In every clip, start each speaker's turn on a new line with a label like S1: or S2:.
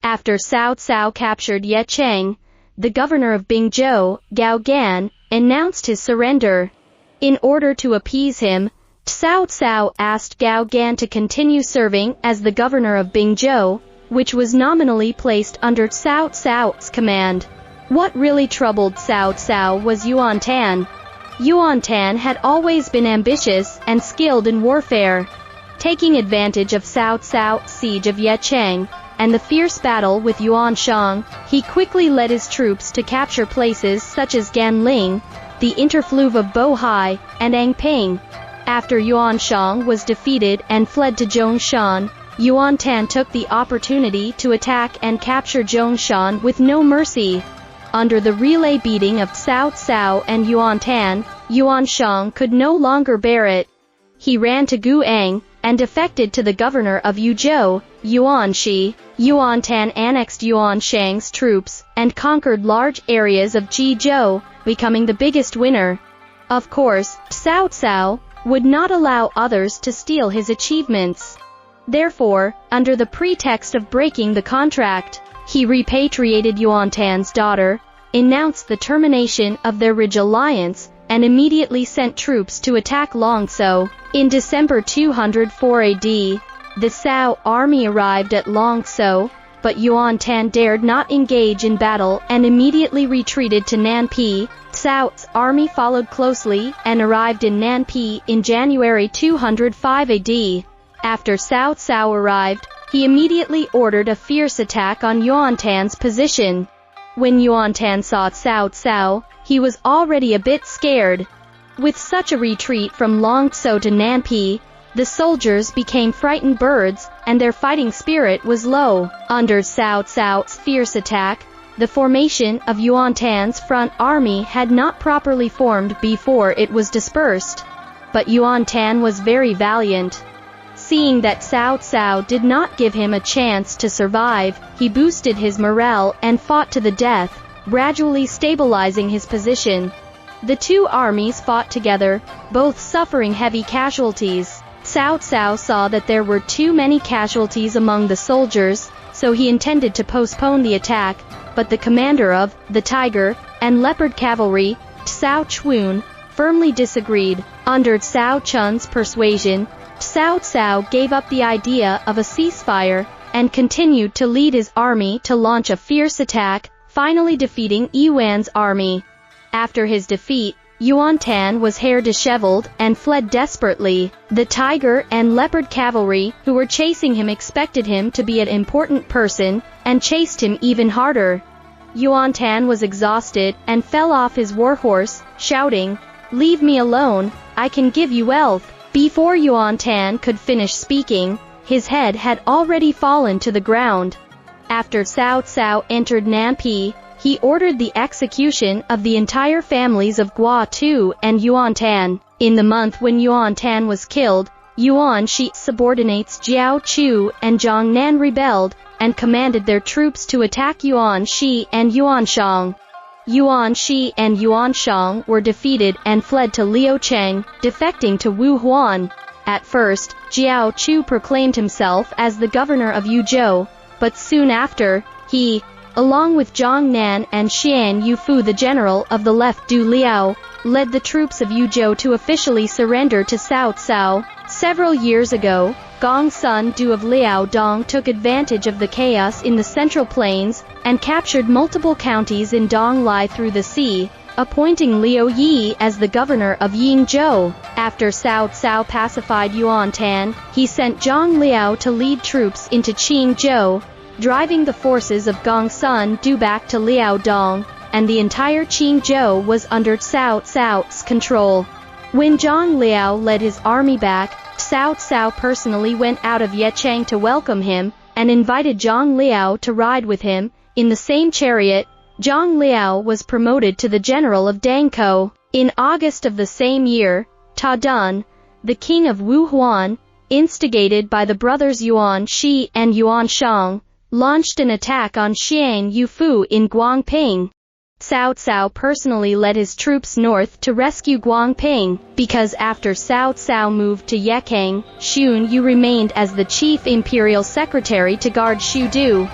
S1: After Cao Cao captured Yecheng, the governor of Bingzhou, Gao Gan, announced his surrender. In order to appease him, Cao Cao asked Gao Gan to continue serving as the governor of Bingzhou, which was nominally placed under Cao Cao's command. What really troubled Cao Cao was Yuan Tan. Yuan Tan had always been ambitious and skilled in warfare. Taking advantage of Cao Cao's siege of Yecheng and the fierce battle with Yuan Shang, he quickly led his troops to capture places such as Ganling, the interfluve of Bohai, and Angping. After Yuan Shang was defeated and fled to Zhongshan, Yuan Tan took the opportunity to attack and capture Zhongshan with no mercy. Under the relay beating of Cao Cao and Yuan Tan, Yuan Shang could no longer bear it. He ran to Guang and defected to the governor of Yuzhou, Yuan Shi. Yuan Tan annexed Yuan Shang's troops and conquered large areas of Jizhou, becoming the biggest winner. Of course, Cao Cao would not allow others to steal his achievements. Therefore, under the pretext of breaking the contract, he repatriated Yuan Tan's daughter, announced the termination of their Ridge alliance, and immediately sent troops to attack Longzhou. In December 204 AD, the Cao army arrived at Longzhou, but Yuan Tan dared not engage in battle and immediately retreated to Nanpi. Cao's army followed closely and arrived in Nanpi in January 205 AD. After Cao Cao arrived, he immediately ordered a fierce attack on Yuan Tan's position. When Yuan Tan saw Cao Cao, he was already a bit scared. With such a retreat from Longzhou to Nanpi, the soldiers became frightened birds, and their fighting spirit was low. Under Cao Cao's fierce attack, the formation of Yuan Tan's front army had not properly formed before it was dispersed. But Yuan Tan was very valiant. Seeing that Cao Cao did not give him a chance to survive, he boosted his morale and fought to the death, gradually stabilizing his position. The two armies fought together, both suffering heavy casualties. Cao Cao saw that there were too many casualties among the soldiers, so he intended to postpone the attack, but the commander of the Tiger and Leopard Cavalry, Cao Chun, firmly disagreed. Under Cao Chun's persuasion, Cao Cao gave up the idea of a ceasefire and continued to lead his army to launch a fierce attack, finally defeating Yuan's army. After his defeat, Yuan Tan was hair disheveled and fled desperately. The Tiger and Leopard Cavalry, who were chasing him, expected him to be an important person, and chased him even harder. Yuan Tan was exhausted and fell off his warhorse, shouting, "Leave me alone, I can give you wealth." Before Yuan Tan could finish speaking, his head had already fallen to the ground. After Cao Cao entered Nanpi, he ordered the execution of the entire families of Gua Tu and Yuan Tan. In the month when Yuan Tan was killed, Yuan Shi subordinates Jiao Chu and Zhang Nan rebelled, and commanded their troops to attack Yuan Shi and Yuan Shang. Yuan Shi and Yuan Shang were defeated and fled to Liucheng, defecting to Wu Huan. At first, Jiao Chu proclaimed himself as the governor of Yuzhou, but soon after, he, along with Zhang Nan and Xian Yufu, the general of the left Du Liao, led the troops of Yuzhou to officially surrender to Cao Cao. Several years ago, Gong Sun Du of Liaodong took advantage of the chaos in the Central Plains and captured multiple counties in Donglai through the sea, appointing Liu Yi as the governor of Yingzhou. After Cao Cao pacified Yuan Tan, he sent Zhang Liao to lead troops into Qingzhou, driving the forces of Gong Sun Du back to Liaodong, and the entire Qingzhou was under Cao Cao's control. When Zhang Liao led his army back, Cao Cao personally went out of Yecheng to welcome him, and invited Zhang Liao to ride with him. In the same chariot, Zhang Liao was promoted to the general of Dangkou. In August of the same year, Ta Dun, the king of Wu Huan, instigated by the brothers Yuan Shi and Yuan Shang, launched an attack on Xian Yufu in Guangping. Cao Cao personally led his troops north to rescue Guangping, because after Cao Cao moved to Yekeng, Xun Yu remained as the chief imperial secretary to guard Shudu.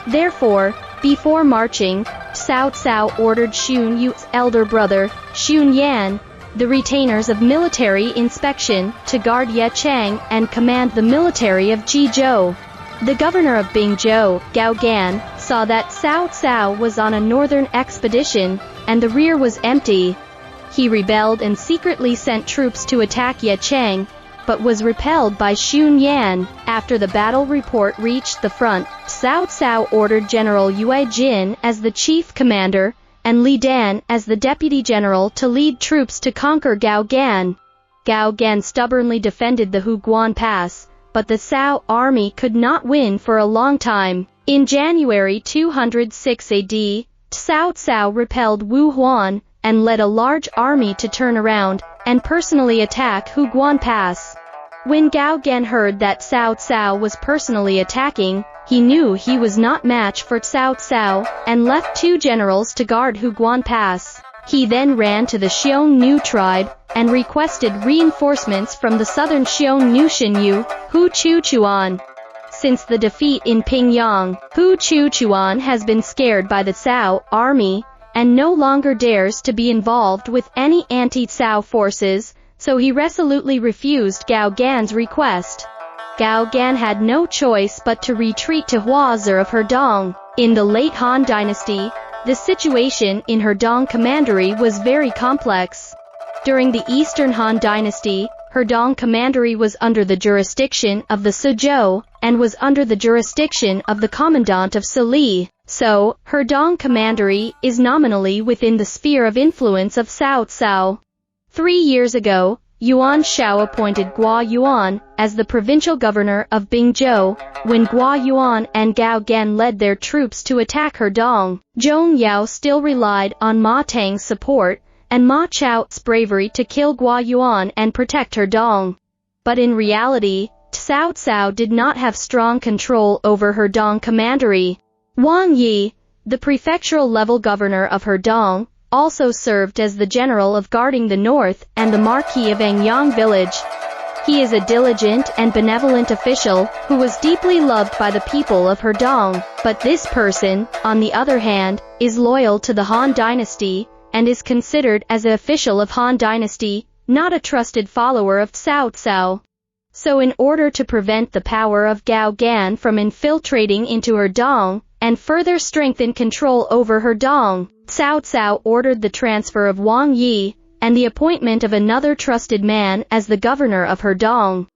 S1: Therefore, before marching, Cao Cao ordered Xun Yu's elder brother, Xun Yan, the retainers of military inspection, to guard Ye Chang and command the military of Jizhou. The governor of Bingzhou, Gao Gan, saw that Cao Cao was on a northern expedition, and the rear was empty. He rebelled and secretly sent troops to attack Ye Chang, but was repelled by Xun Yan. After the battle report reached the front, Cao Cao ordered General Yue Jin as the chief commander, and Li Dan as the deputy general to lead troops to conquer Gao Gan. Gao Gan stubbornly defended the Huguan Pass, but the Cao army could not win for a long time. In January 206 AD, Cao Cao repelled Wu Huan, and led a large army to turn around, and personally attack Huguan Pass. When Gao Gan heard that Cao Cao was personally attacking, he knew he was not match for Cao Cao, and left 2 generals to guard Huguan Pass. He then ran to the Xiongnu tribe, and requested reinforcements from the southern Xiongnu Xinyu, Hu Chuchuan. Since the defeat in Pingyang, Hu Chuchuan has been scared by the Cao army, and no longer dares to be involved with any anti-Cao forces, so he resolutely refused Gao Gan's request. Gao Gan had no choice but to retreat to Huazhi of Hedong. In the late Han Dynasty, the situation in Hedong Commandery was very complex. During the Eastern Han Dynasty, Hedong Commandery was under the jurisdiction of the Suzhou, and was under the jurisdiction of the Commandant of Sili. So, Hedong Commandery is nominally within the sphere of influence of Cao Cao. 3 years ago, Yuan Shao appointed Guo Yuan as the provincial governor of Bingzhou, when Guo Yuan and Gao Gan led their troops to attack Hedong. Zhong Yao still relied on Ma Tang's support, and Ma Chao's bravery to kill Guo Yuan and protect Hedong. But in reality, Cao Cao did not have strong control over Hedong Commandery. Wang Yi, the prefectural-level governor of Hedong, also served as the general of guarding the north and the marquis of Angyang village. He is a diligent and benevolent official who was deeply loved by the people of Hedong, but this person, on the other hand, is loyal to the Han Dynasty, and is considered as an official of Han Dynasty, not a trusted follower of Cao Cao. So in order to prevent the power of Gao Gan from infiltrating into Hedong, and further strengthen control over Hedong, Cao Cao ordered the transfer of Wang Yi, and the appointment of another trusted man as the governor of Hedong.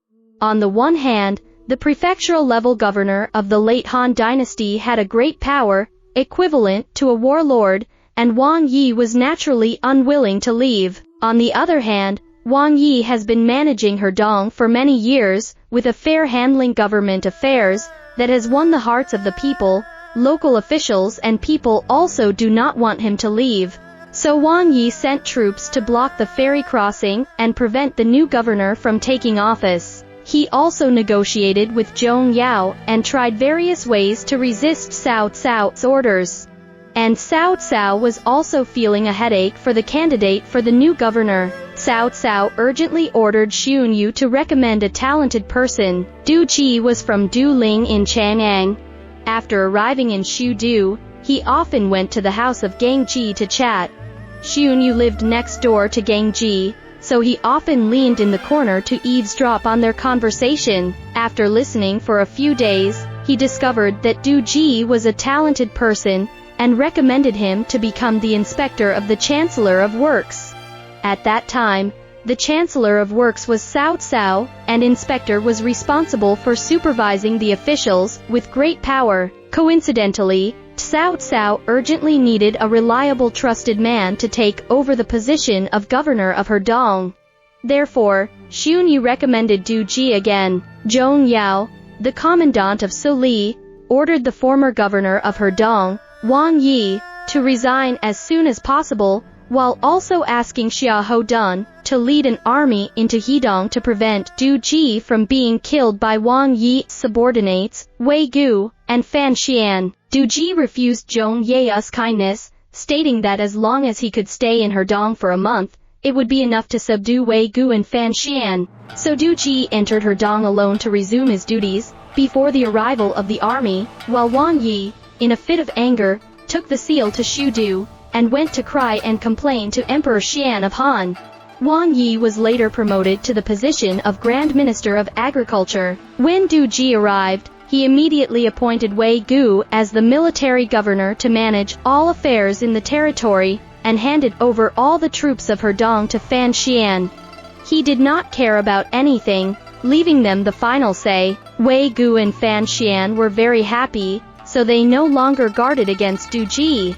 S1: On the one hand, the prefectural-level governor of the late Han Dynasty had a great power, equivalent to a warlord, and Wang Yi was naturally unwilling to leave. On the other hand, Wang Yi has been managing Hedong for many years, with a fair handling government affairs, that has won the hearts of the people. Local officials and people also do not want him to leave. So Wang Yi sent troops to block the ferry crossing and prevent the new governor from taking office. He also negotiated with Zhong Yao and tried various ways to resist Cao Cao's orders. And Cao Cao was also feeling a headache for the candidate for the new governor. Cao Cao urgently ordered Xun Yu to recommend a talented person. Du Ji was from Duling in Chang'an. After arriving in Shudu, he often went to the house of Gang Ji to chat. Xun Yu lived next door to Gang Ji, so he often leaned in the corner to eavesdrop on their conversation. After listening for a few days, he discovered that Du Ji was a talented person, and recommended him to become the inspector of the Chancellor of Works. At that time, the Chancellor of Works was Cao Cao, and inspector was responsible for supervising the officials with great power. Coincidentally, Cao Cao urgently needed a reliable trusted man to take over the position of governor of Hedong. Therefore, Xun Yu recommended Du Ji again. Zhong Yao, the commandant of Suli, ordered the former governor of Hedong, Wang Yi, to resign as soon as possible, while also asking Xia Hodun to lead an army into Hedong to prevent Du Ji from being killed by Wang Yi's subordinates, Wei Gu, and Fan Xian. Du Ji refused Zhong Yao's kindness, stating that as long as he could stay in Hedong for a month, it would be enough to subdue Wei Gu and Fan Xian. So Du Ji entered Hedong alone to resume his duties, before the arrival of the army, while Wang Yi, in a fit of anger, took the seal to Shudu, and went to cry and complain to Emperor Xian of Han. Wang Yi was later promoted to the position of Grand Minister of Agriculture. When Du Ji arrived, he immediately appointed Wei Gu as the military governor to manage all affairs in the territory, and handed over all the troops of Hedong to Fan Xian. He did not care about anything, leaving them the final say. Wei Gu and Fan Xian were very happy, so they no longer guarded against Du Ji.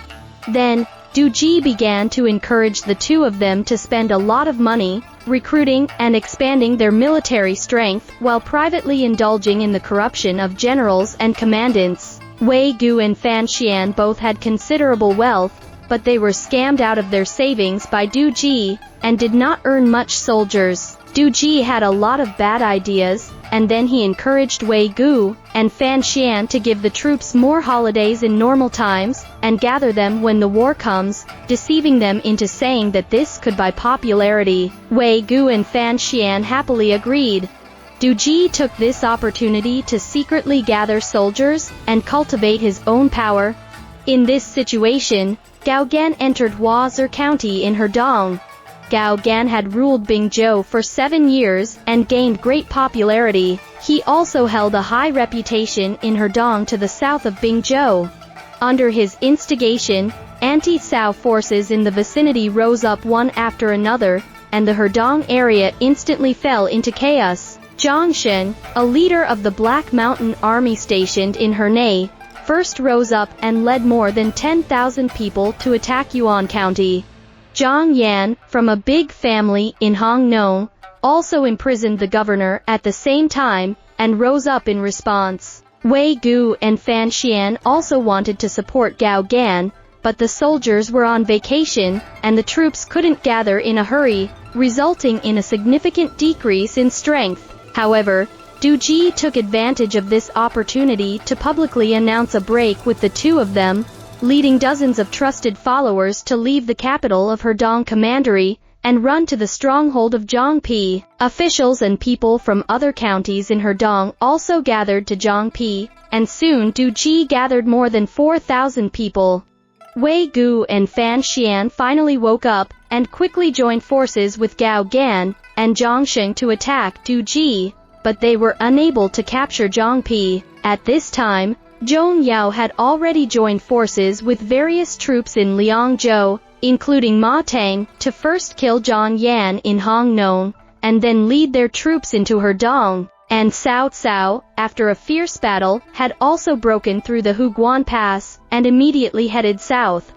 S1: Then, Du Ji began to encourage the two of them to spend a lot of money, recruiting and expanding their military strength, while privately indulging in the corruption of generals and commandants. Wei Gu and Fan Xian both had considerable wealth, but they were scammed out of their savings by Du Ji, and did not earn much soldiers. Du Ji had a lot of bad ideas, and then he encouraged Wei Gu and Fan Xian to give the troops more holidays in normal times, and gather them when the war comes, deceiving them into saying that this could buy popularity. Wei Gu and Fan Xian happily agreed. Du Ji took this opportunity to secretly gather soldiers and cultivate his own power. In this situation, Gao Gan entered Huazhi County in Hedong. Gao Gan had ruled Bingzhou for 7 years and gained great popularity. He also held a high reputation in Hedong to the south of Bingzhou. Under his instigation, anti-Cao forces in the vicinity rose up one after another, and the Hedong area instantly fell into chaos. Zhang Shen, a leader of the Black Mountain Army stationed in Hernay, first rose up and led more than 10,000 people to attack Yuan County. Zhang Yan, from a big family in Hongnou, also imprisoned the governor at the same time, and rose up in response. Wei Gu and Fan Xian also wanted to support Gao Gan, but the soldiers were on vacation, and the troops couldn't gather in a hurry, resulting in a significant decrease in strength. However, Du Ji took advantage of this opportunity to publicly announce a break with the two of them, leading dozens of trusted followers to leave the capital of Hedong Commandery and run to the stronghold of Zhangpi. Officials and people from other counties in Hedong also gathered to Zhangpi, and soon Du Ji gathered more than 4,000 people. Wei Gu and Fan Xian finally woke up and quickly joined forces with Gao Gan and Zhang Sheng to attack Du Ji, but they were unable to capture Zhangpi. At this time, Zhong Yao had already joined forces with various troops in Liangzhou, including Ma Tang, to first kill Zhang Yan in Hongnou, and then lead their troops into Hedong. And Cao Cao, after a fierce battle, had also broken through the Huguan Pass, and immediately headed south.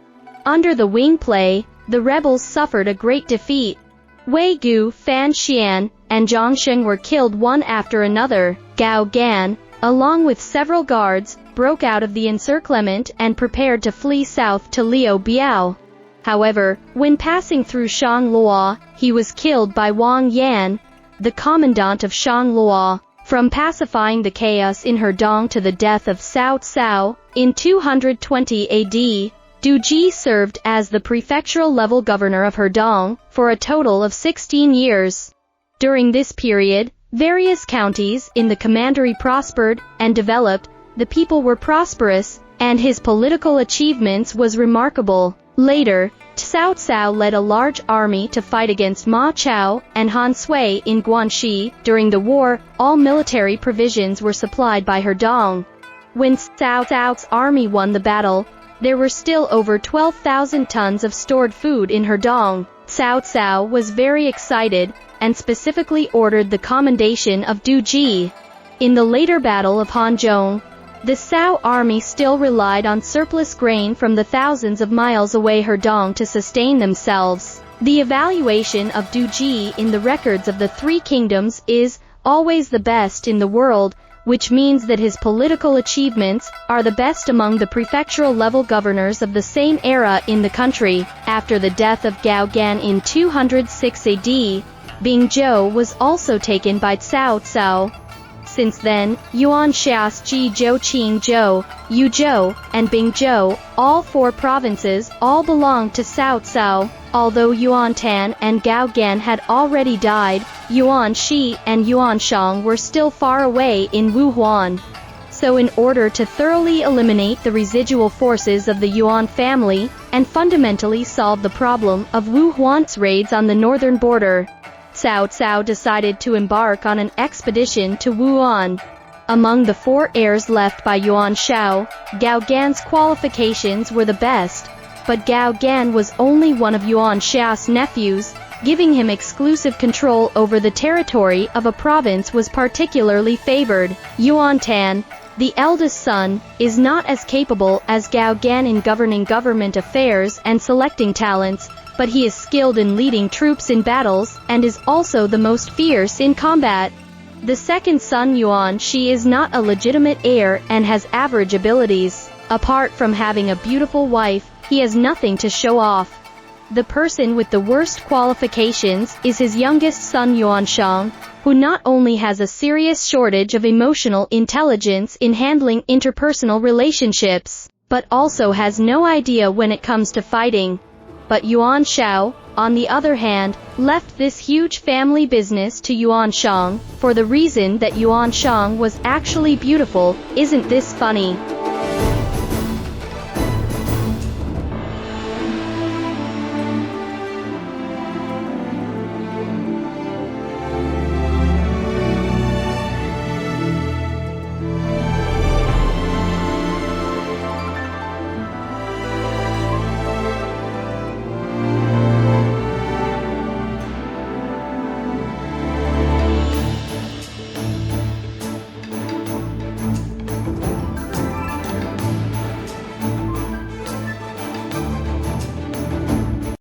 S1: Under the wing play, the rebels suffered a great defeat. Wei Gu, Fan Xian, and Zhang Sheng were killed one after another. Gao Gan, along with several guards, broke out of the encirclement and prepared to flee south to Liu Biao. However, when passing through Shangluo, he was killed by Wang Yan, the commandant of Shangluo. From pacifying the chaos in Hedong to the death of Cao Cao, in 220 AD, Du Ji served as the prefectural-level governor of Hedong for a total of 16 years. During this period, various counties in the commandery prospered and developed, the people were prosperous, and his political achievements was remarkable. Later, Cao Cao led a large army to fight against Ma Chao and Han Sui in Guanxi. During the war, all military provisions were supplied by Hedong. When Cao Cao's army won the battle, there were still over 12,000 tons of stored food in Hedong. Cao Cao was very excited, and specifically ordered the commendation of Du Ji. In the later Battle of Hanzhong, the Cao army still relied on surplus grain from the thousands of miles away Hedong to sustain themselves. The evaluation of Du Ji in the records of the Three Kingdoms is always the best in the world, which means that his political achievements are the best among the prefectural-level governors of the same era in the country. After the death of Gao Gan in 206 AD, Bingzhou was also taken by Cao Cao. Since then, Yuan Shiaji Zhou Qingzhou, Yuzhou, and Bingzhou, all four provinces, all belonged to Cao Cao. Although Yuan Tan and Gao Gan had already died, Yuan Shi and Yuan Shang were still far away in Wuhuan. So in order to thoroughly eliminate the residual forces of the Yuan family, and fundamentally solve the problem of Wu Huan's raids on the northern border, Cao Cao decided to embark on an expedition to Wuhan. Among the 4 heirs left by Yuan Shao, Gao Gan's qualifications were the best, but Gao Gan was only one of Yuan Shao's nephews, giving him exclusive control over the territory of a province was particularly favored. Yuan Tan, the eldest son, is not as capable as Gao Gan in governing government affairs and selecting talents, but he is skilled in leading troops in battles and is also the most fierce in combat. The second son Yuan Shi is not a legitimate heir and has average abilities. Apart from having a beautiful wife, he has nothing to show off. The person with the worst qualifications is his youngest son Yuan Shang, who not only has a serious shortage of emotional intelligence in handling interpersonal relationships, but also has no idea when it comes to fighting. But Yuan Shao, on the other hand, left this huge family business to Yuan Shang, for the reason that Yuan Shang was actually beautiful. Isn't this funny?